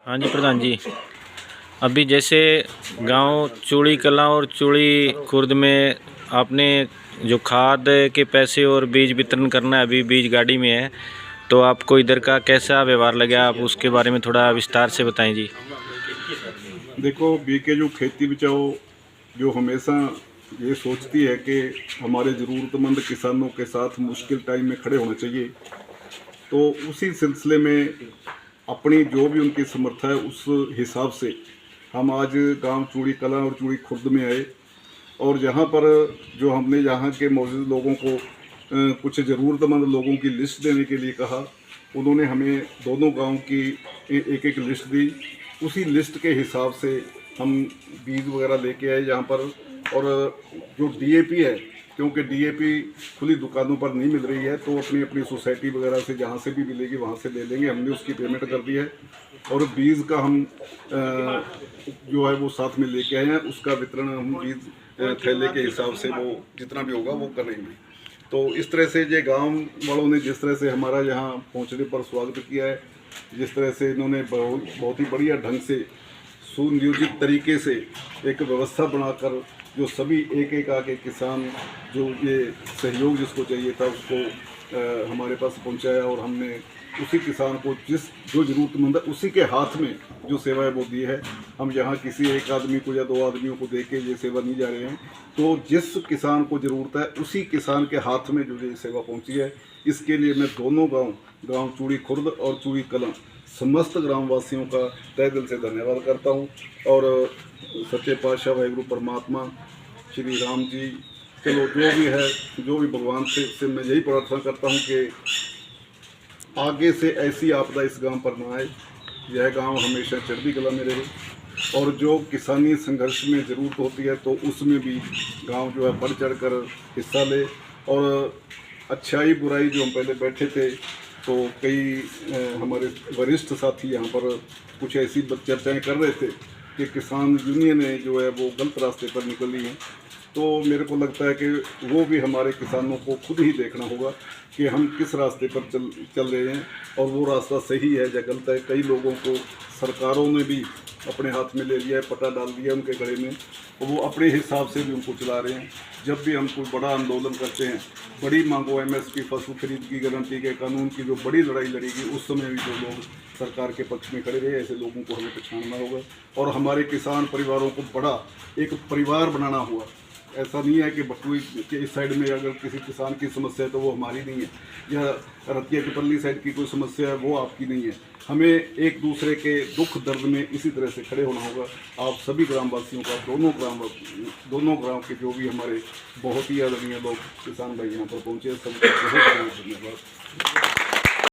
हाँ जी प्रधान जी, अभी जैसे गांव चूड़ी कलां और चूड़ी खुर्द में आपने जो खाद के पैसे और बीज वितरण करना है, अभी बीज गाड़ी में है, तो आपको इधर का कैसा व्यवहार लगा, आप उसके बारे में थोड़ा विस्तार से बताएं जी। देखो, बीके जो खेती बचाओ जो हमेशा ये सोचती है कि हमारे ज़रूरतमंद किसानों के साथ मुश्किल टाइम में खड़े होना चाहिए, तो उसी सिलसिले में अपनी जो भी उनकी समर्थ है उस हिसाब से हम आज गांव चूड़ी कलां और चूड़ी खुर्द में आए। और जहां पर जो हमने यहाँ के मौजूद लोगों को कुछ ज़रूरतमंद लोगों की लिस्ट देने के लिए कहा, उन्होंने हमें दोनों गांव की एक एक लिस्ट दी। उसी लिस्ट के हिसाब से हम बीज वगैरह लेके आए यहाँ पर। और जो डीएपी है, क्योंकि डीएपी खुली दुकानों पर नहीं मिल रही है, तो अपनी अपनी सोसाइटी वगैरह से जहाँ से भी मिलेगी वहाँ से ले लेंगे। हमने उसकी पेमेंट कर दी है और बीज का हम जो है वो साथ में लेके आए हैं। उसका वितरण हम बीज थैले के हिसाब से वो जितना भी होगा वो करेंगे। तो इस तरह से ये गांव वालों ने जिस तरह से हमारा यहाँ पहुँचने पर स्वागत किया है, जिस तरह से इन्होंने बहुत ही बढ़िया ढंग से सुनियोजित तरीके से एक व्यवस्था बनाकर जो सभी एक एक आके किसान जो ये सहयोग जिसको चाहिए था उसको हमारे पास पहुंचाया। और हमने उसी किसान को जो ज़रूरतमंद है उसी के हाथ में जो सेवा है वो दी है। हम यहाँ किसी एक आदमी को या दो आदमियों को दे के ये सेवा नहीं जा रहे हैं, तो जिस किसान को ज़रूरत है उसी किसान के हाथ में जो ये सेवा पहुँची है, इसके लिए मैं दोनों गांव चूड़ी खुर्द और चूड़ी कलां समस्त ग्रामवासियों का तहे दिल से धन्यवाद करता हूँ। और सच्चे पातशाह वाहिगुरु परमात्मा श्री राम जी, चलो जो भी है, जो भी भगवान से मैं यही प्रार्थना करता हूँ कि आगे से ऐसी आपदा इस गांव पर ना आए, यह गांव हमेशा चढ़ती कला में रहे। और जो किसानी संघर्ष में ज़रूरत होती है तो उसमें भी गांव जो है बढ़ चढ़ कर हिस्सा ले। और अच्छाई बुराई जो हम पहले बैठे थे तो कई हमारे वरिष्ठ साथी यहाँ पर कुछ ऐसी चर्चाएं कर रहे थे कि किसान यूनियनें जो है वो गलत रास्ते पर निकली हैं। तो मेरे को लगता है कि वो भी हमारे किसानों को खुद ही देखना होगा कि हम किस रास्ते पर चल रहे हैं और वो रास्ता सही है या गलत है। कई लोगों को सरकारों ने भी अपने हाथ में ले लिया है, पटा डाल दिया उनके गले में, और वो अपने हिसाब से भी उनको चला रहे हैं। जब भी हम कोई बड़ा आंदोलन करते हैं, बड़ी मांगो एमएसपी फसल खरीद की गारंटी के कानून की जो बड़ी लड़ाई लड़ेगी, उस समय भी जो लोग सरकार के पक्ष में खड़े रहे, ऐसे लोगों को हमें पहचानना होगा। और हमारे किसान परिवारों को बड़ा एक परिवार बनाना हुआ। ऐसा नहीं है कि बटुई के इस साइड में अगर किसी किसान की समस्या है तो वो हमारी नहीं है, या रतिया की पल्ली साइड की कोई समस्या है वो आपकी नहीं है। हमें एक दूसरे के दुख दर्द में इसी तरह से खड़े होना होगा। आप सभी ग्रामवासियों का, दोनों ग्राम के जो भी हमारे बहुत ही आदरणीय लोग किसान भाई यहाँ पर पहुँचे, सबका बहुत बहुत धन्यवाद।